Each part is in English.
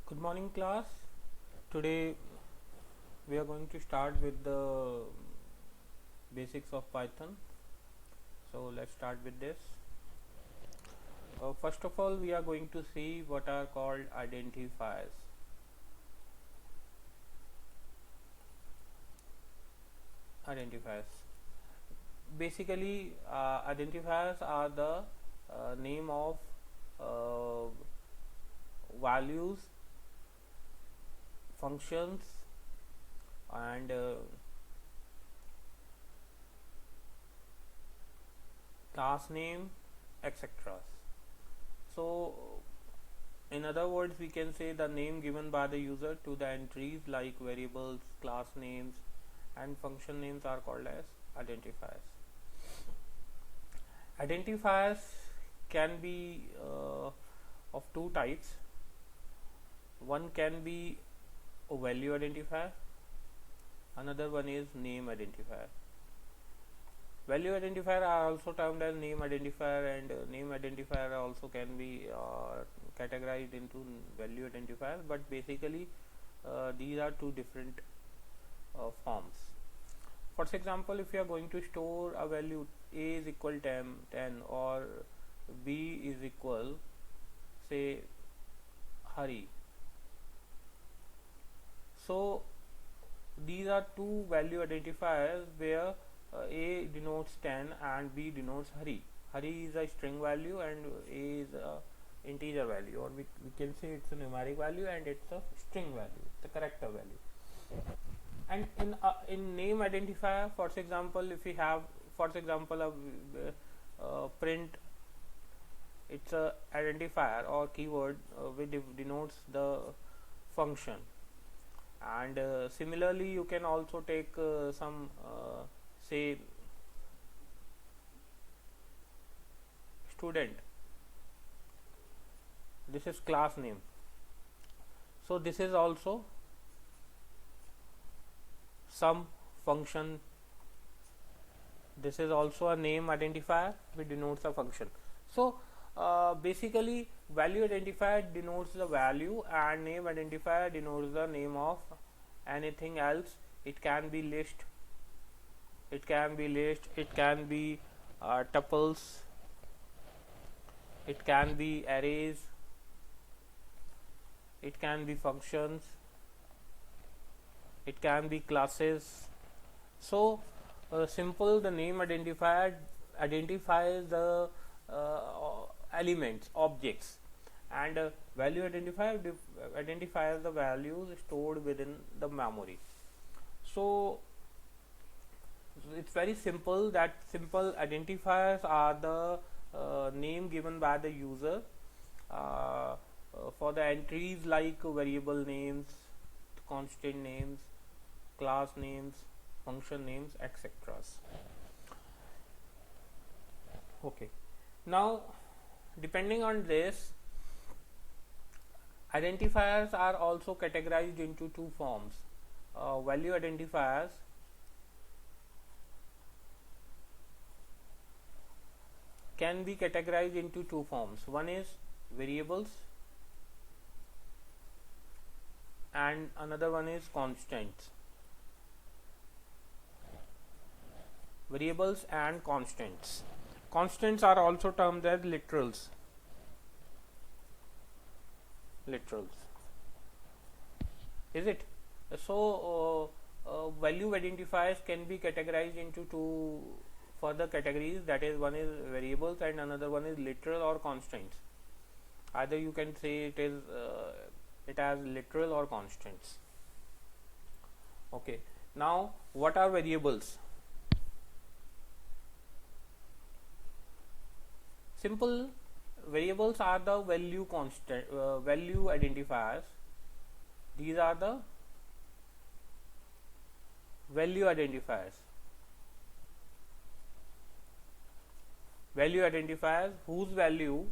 Good morning, class. Today we are going to start with the basics of Python. So let's start with this. First of all, we are going to see what are called identifiers. Identifiers. Basically, identifiers are the name of uh, values, functions, and class name, etc. So, in other words, we can say the name given by the user to the entries like variables, class names, and function names are called as identifiers. Identifiers can be of two types. One can be a value identifier, another one is name identifier. Value identifier are also termed as name identifier, and name identifier also can be categorized into value identifier, but basically these are two different forms. For example, if you are going to store a value a is equal 10 or b is equal, say, Hari, so these are two value identifiers where a denotes 10 and b denotes Hari. Hari is a string value and a is a integer value, or we can say it's a numeric value and it's a string value, the character value. And in name identifier, for example, if we have, for example, a print, it's a identifier or keyword which denotes the function. And similarly, you can also take some say student. This is class name, so this is also some function. This is also a name identifier which denotes a function. So basically, value identifier denotes the value and name identifier denotes the name of anything else. It can be list, it can be tuples, it can be arrays, it can be functions, it can be classes. So simple, the name identifier identifies the elements, objects, and value identifier identifies the values stored within the memory. So it's very simple, that simple identifiers are the name given by the user for the entries like variable names, constant names, class names, function names, etc. Okay, now depending on this, identifiers are also categorized into two forms. Value identifiers can be categorized into two forms. One is variables and another one is constants. Variables and constants. Constants are also termed as literals. Is it? So value identifiers can be categorized into two further categories, that is, one is variables and another one is literal or constants. Either you can say it is it as literal or constants. Okay, now what are variables? Simple, variables are the value constant value identifiers. These are the value identifiers. Value identifiers whose value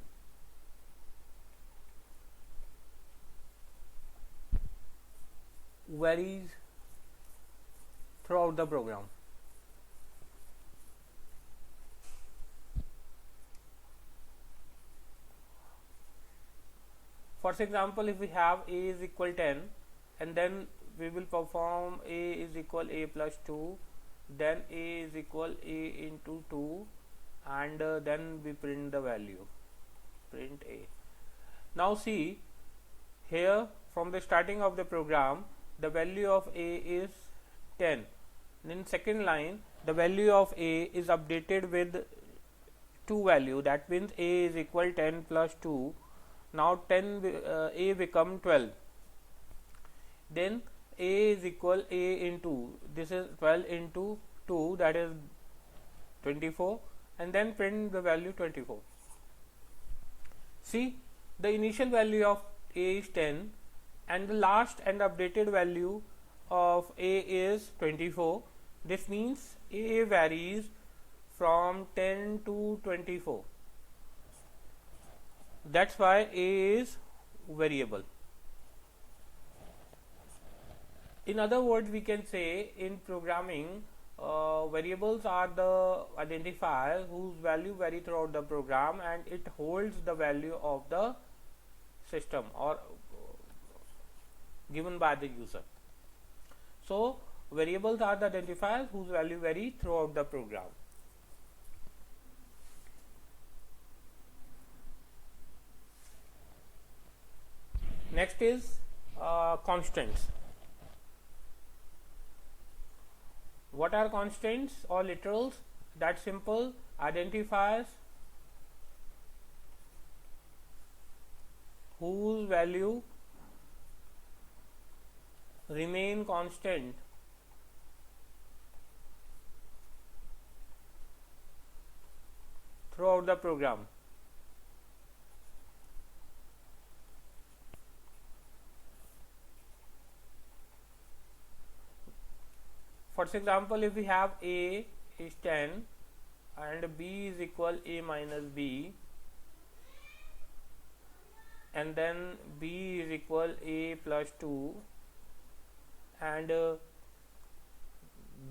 varies throughout the program. For example, if we have a is equal 10, and then we will perform a is equal a plus 2, then a is equal a into 2, and then we print the value, print a. Now see here, from the starting of the program, the value of a is 10. In second line, the value of a is updated with 2 value, that means a is equal 10 plus 2. Now a become 12. Then a is equal a into, this is 12 into 2, that is 24, and then print the value 24. See, the initial value of a is 10 and the last and updated value of a is 24. This means a varies from 10 to 24. That's why a is variable. In other words, we can say in programming, variables are the identifiers whose value vary throughout the program, and it holds the value of the system or given by the user. So variables are the identifiers whose value vary throughout the program. Next is constants. What are constants or literals? That's simple. Identifiers whose value remain constant throughout the program. For example, if we have a is 10 and b is equal a minus b, and then b is equal a plus 2, and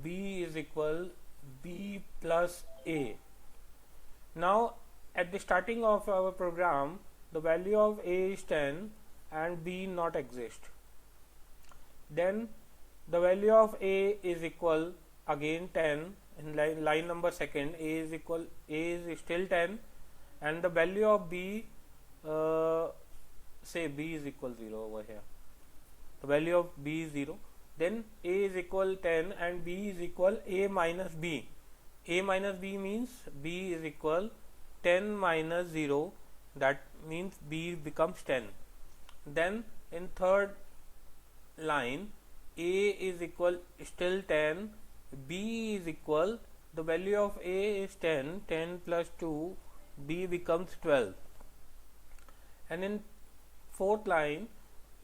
b is equal b plus a. Now at the starting of our program, the value of a is 10 and b not exist. Then the value of a is equal again 10 in line number second. A is equal, a is still 10, and the value of b, say b is equal 0 over here. The value of b is 0. Then a is equal 10 and b is equal a minus b. A minus b means b is equal 10 minus 0, that means b becomes 10. Then in third line, a is equal still 10, b is equal, the value of a is 10, 10 plus 2, b becomes 12. And in fourth line,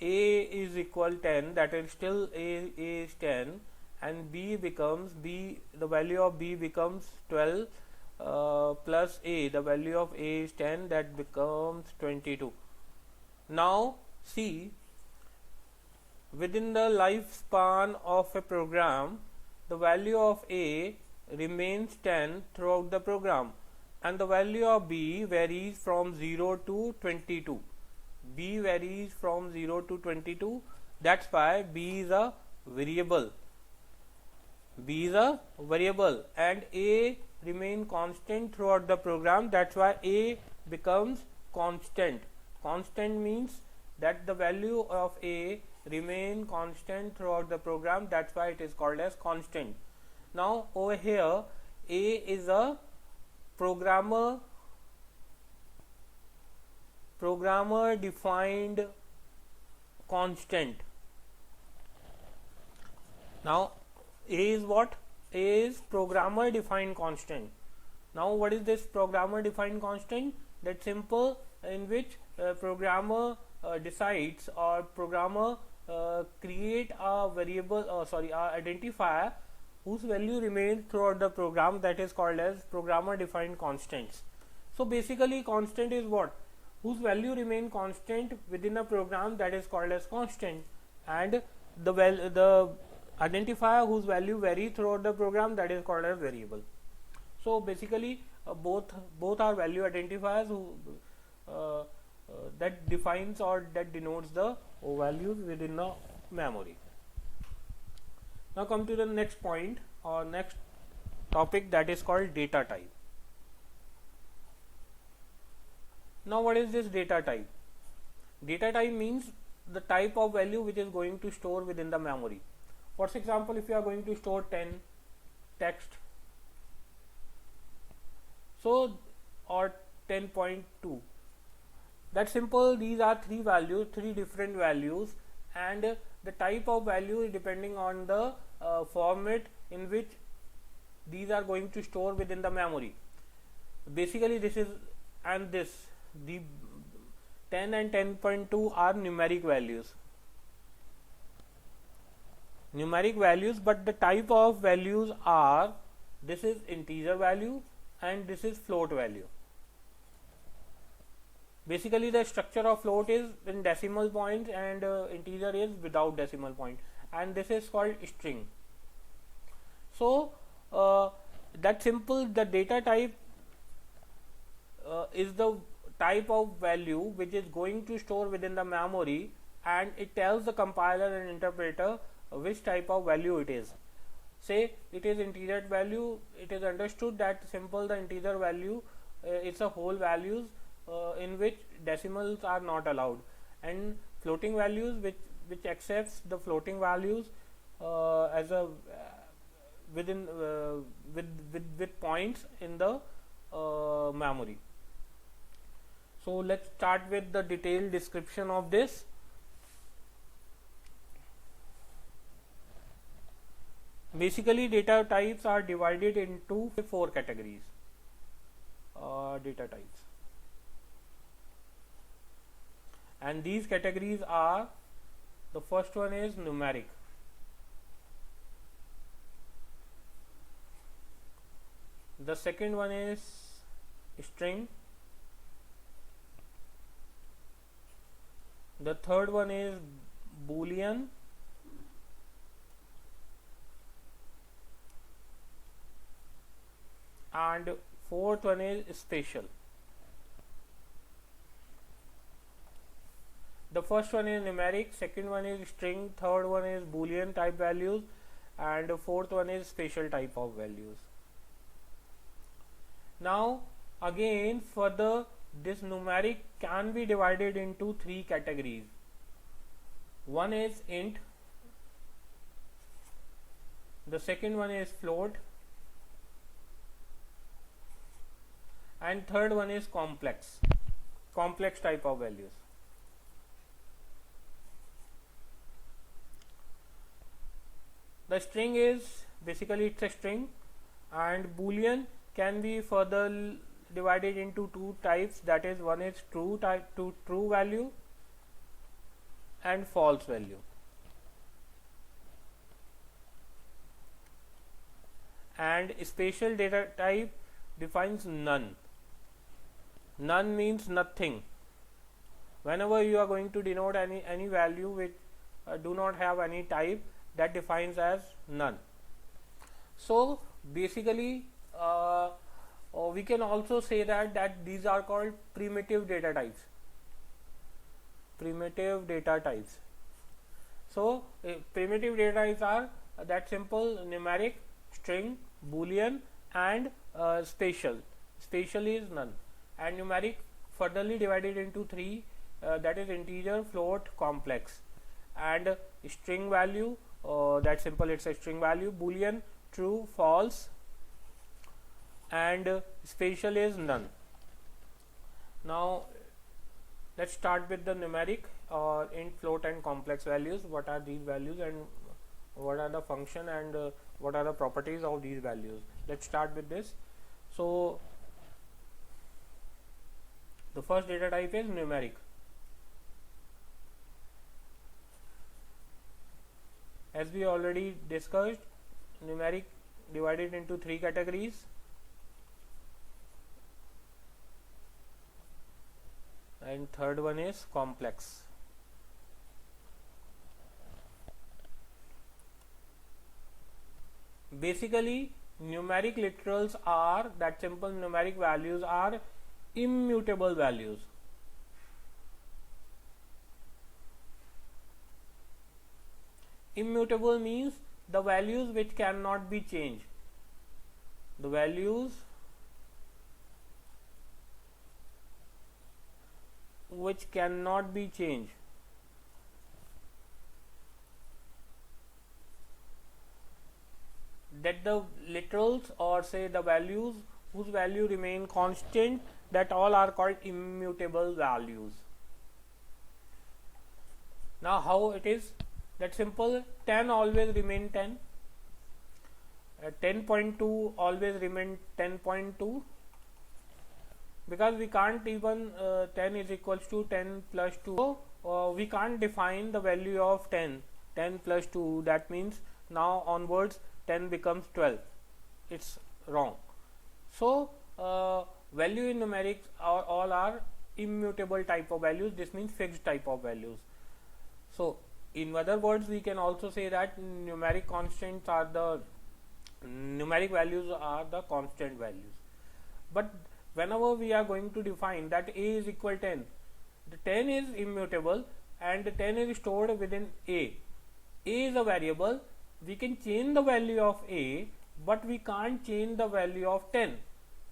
a is equal 10, that is still a is 10, and b becomes, b, the value of b becomes 12 plus a, the value of a is 10, that becomes 22. Now see, within the lifespan of a program, the value of a remains 10 throughout the program, and the value of b varies from 0 to 22. B varies from 0 to 22. That's why b is a variable. B is a variable, and a remain constant throughout the program. That's why a becomes constant. Constant means that the value of a remain constant throughout the program. That's why it is called as constant. Now over here, a is a programmer defined constant. Now a is what? A is programmer defined constant. Now what is this programmer defined constant? That's simple, in which programmer decides, or programmer create a variable, a identifier whose value remains throughout the program, that is called as programmer defined constants. So basically constant is what? Whose value remain constant within a program, that is called as constant, and the identifier whose value vary throughout the program, that is called as variable. So basically both are value identifiers that defines or that denotes the values within the memory. Now come to the next point or next topic, that is called data type. Now what is this data type? Data type means the type of value which is going to store within the memory. For example, if you are going to store 10 text, so or 10.2, that's simple. These are three values, three different values, and the type of value is depending on the format in which these are going to store within the memory. Basically this is, and this, the 10 and 10.2 are numeric values, but the type of values are, this is integer value and this is float value. Basically the structure of float is in decimal points and integer is without decimal point, and this is called string. So that simple. The data type is the type of value which is going to store within the memory, and it tells the compiler and interpreter which type of value it is. Say it is integer value, it is understood that simple the integer value it's a whole values in which decimals are not allowed, and floating values which accepts the floating values as a within with points in the memory. So let's start with the detailed description of this. Basically data types are divided into 4 categories. Data types, and these categories are, the first one is numeric, the second one is string, the third one is boolean, and fourth one is spatial. The first one is numeric, second one is string, third one is boolean type values, and fourth one is spatial type of values. Now again further, this numeric can be divided into 3 categories. One is int, the second one is float, and third one is complex type of values. The string is basically it's a string, and boolean can be further divided into 2 types, that is one is true type to true value and false value. And spatial data type defines none. None means nothing. Whenever you are going to denote any value which do not have any type, that defines as none. So basically we can also say that these are called primitive data types. So primitive data types are that simple: numeric, string, boolean, and spatial. Spatial is none, and numeric furtherly divided into 3, that is integer, float, complex, and string value, that simple, it's a string value, boolean, true, false, and spatial is none. Now let's start with the numeric or int, float, and complex values. What are these values and what are the function and what are the properties of these values? Let's start with this. So the first data type is numeric. As we already discussed, numeric divided into 3 categories, and third one is complex. Basically numeric literals are that simple: numeric values are immutable values. Immutable means the values which cannot be changed. The values which cannot be changed. That the literals, or say the values whose value remain constant, that all are called immutable values. Now how it is? That simple. 10 always remain 10, 10.2 always remain 10.2, because we can't even 10 is equals to 10 plus 2, so we can't define the value of 10 plus 2. That means now onwards 10 becomes 12. It's wrong. So value in numerics are all are immutable type of values. This means fixed type of values. So in other words, we can also say that numeric constants are the numeric values are the constant values. But whenever we are going to define that a is equal 10, the 10 is immutable and the 10 is stored within a. A is a variable. We can change the value of a, but we can't change the value of 10.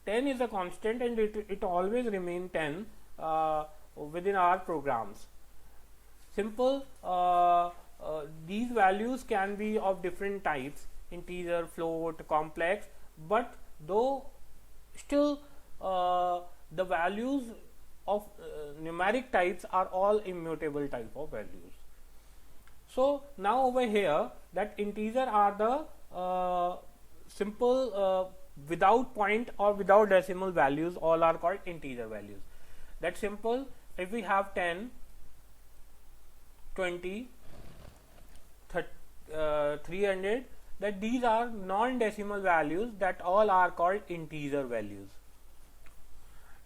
10 is a constant and it always remain 10 within our programs. Simple. These values can be of different types: integer, float, complex, but though still the values of numeric types are all immutable type of values. So now over here, that integer are the simple without point or without decimal values, all are called integer values. That simple. If we have 10, 20, 300, that these are non-decimal values, that all are called integer values.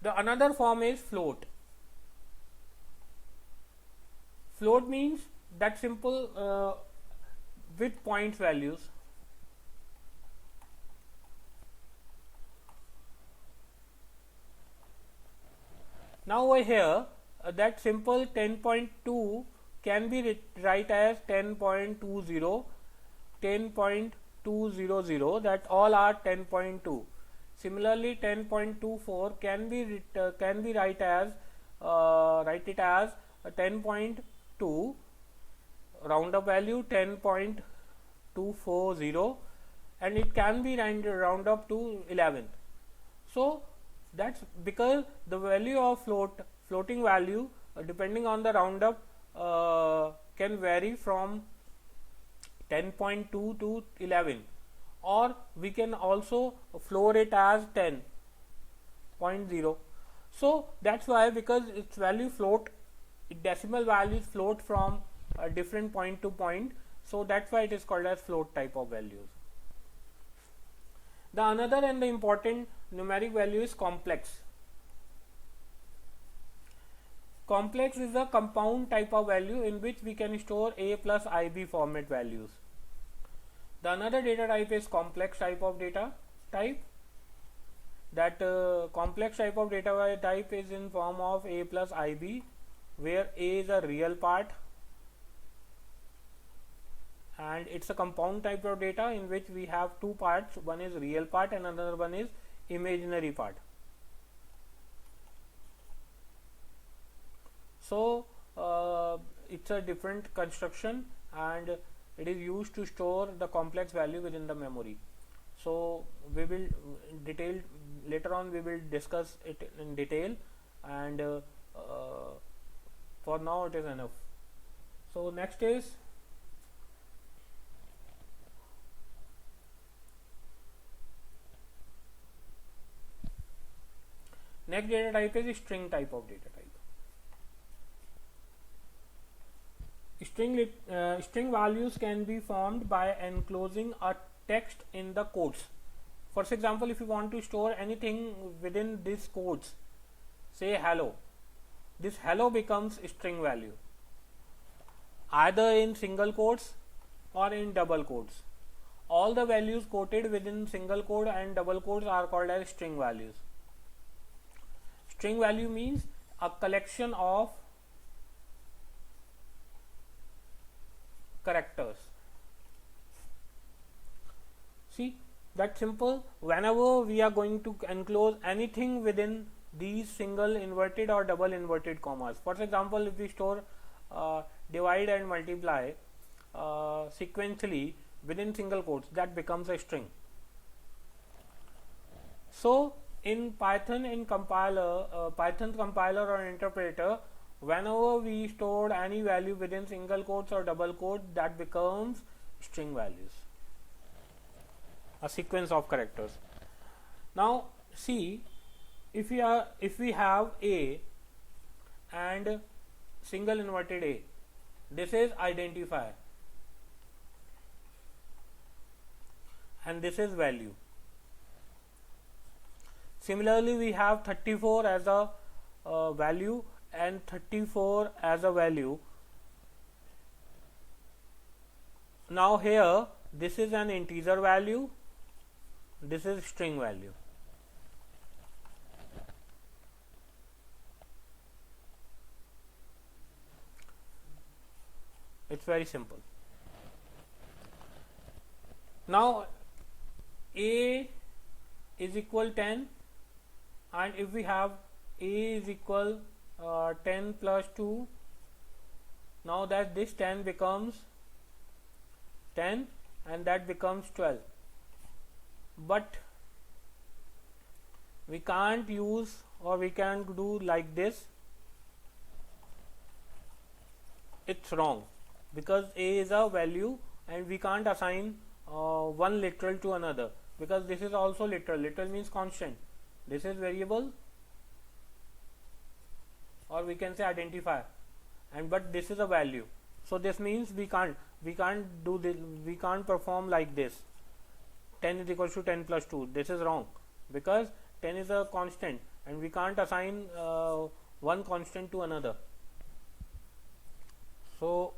The another form is float. Float means that simple with points values. Now over here, that simple 10.2 can be write as 10.20, 10.200, that all are 10.2. Similarly, 10.24 can be write as write it as 10.2, round up value 10.240, and it can be round up to 11. So that's because the value of floating value depending on the round up can vary from 10.2 to 11, or we can also floor it as 10.0. So that's why, because its value float, decimal values float from a different point to point, so that's why it is called as float type of values. The another and the important numeric value is complex. Complex is a compound type of value in which we can store a plus ib format values. The another data type is complex type of data type. That complex type of data type is in form of a plus ib, where a is a real part and it's a compound type of data in which we have two parts, one is real part and another one is imaginary part. So it's a different construction and it is used to store the complex value within the memory. So we will later on we will discuss it in detail, and for now it is enough. So next is next data type is string type of data type. String values can be formed by enclosing a text in the quotes. For example, if you want to store anything within these quotes, say hello, this hello becomes string value either in single quotes or in double quotes. All the values quoted within single quote and double quotes are called as string values. String value means a collection of characters. See, that simple. Whenever we are going to enclose anything within these single inverted or double inverted commas, for example, if we store divide and multiply sequentially within single quotes, that becomes a string. So in Python, in Python compiler or interpreter, whenever we stored any value within single quotes or double quotes, that becomes string values, a sequence of characters. Now see, if we have a and single inverted a, this is identifier and this is value. Similarly, we have 34 as a value and 34 as a value. Now here this is an integer value, this is string value. It's very simple. Now a is equal 10, and if we have a is equal 10 plus 2, now that this 10 becomes 10 and that becomes 12, but we can't use or we can't do like this. It's wrong, because a is a value and we can't assign one literal to another, because this is also literal. Literal means constant. This is variable, or we can say identifier, and but this is a value. So this means we can't do this, we can't perform like this. 10 is equal to 10 plus 2. This is wrong, because 10 is a constant and we can't assign one constant to another. So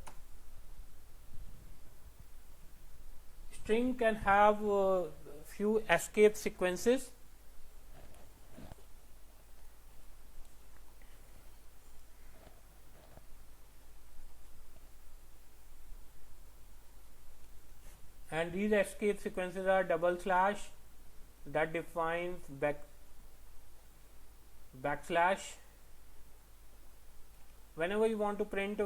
string can have few escape sequences. And these escape sequences are double slash, that defines backslash. Whenever you want to print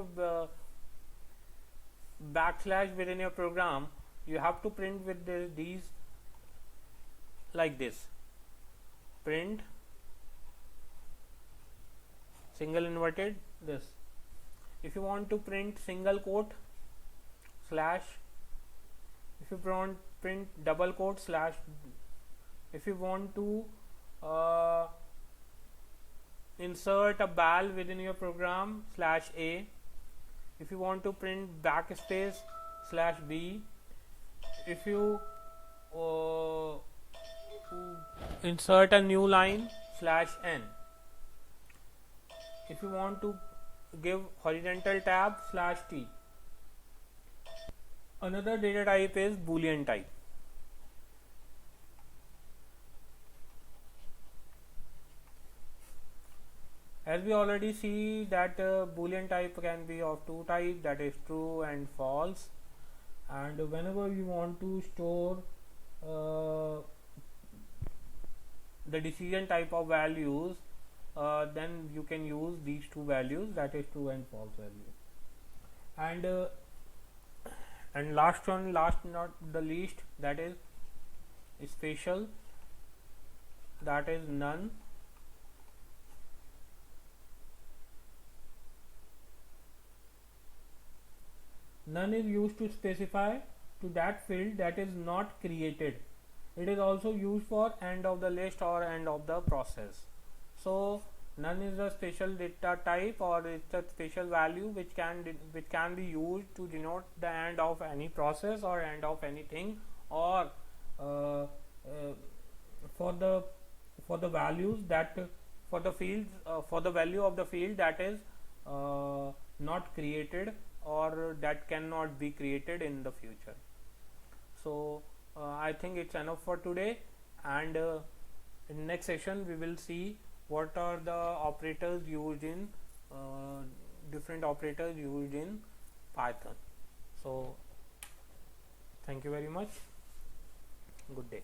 backslash within your program, you have to print with these like this: print single inverted this. If you want to print single quote slash, if you want print double quote slash, if you want to insert a val within your program slash a, if you want to print backspace slash b, if you insert a new line slash n, if you want to give horizontal tab slash t. Another data type is Boolean type. As we already see that Boolean type can be of two types, that is true and false. And whenever you want to store the decision type of values, then you can use these two values, that is true and false value. And last one, last not the least, that is special, that is none. None is used to specify to that field that is not created. It is also used for end of the list or end of the process. So none is a special data type, or it's a special value which can be used to denote the end of any process or end of anything, or for the values that for the fields for the value of the field that is not created or that cannot be created in the future. So I think it's enough for today, and in next session we will see what are the operators used in different operators used in Python. So thank you very much. Good day.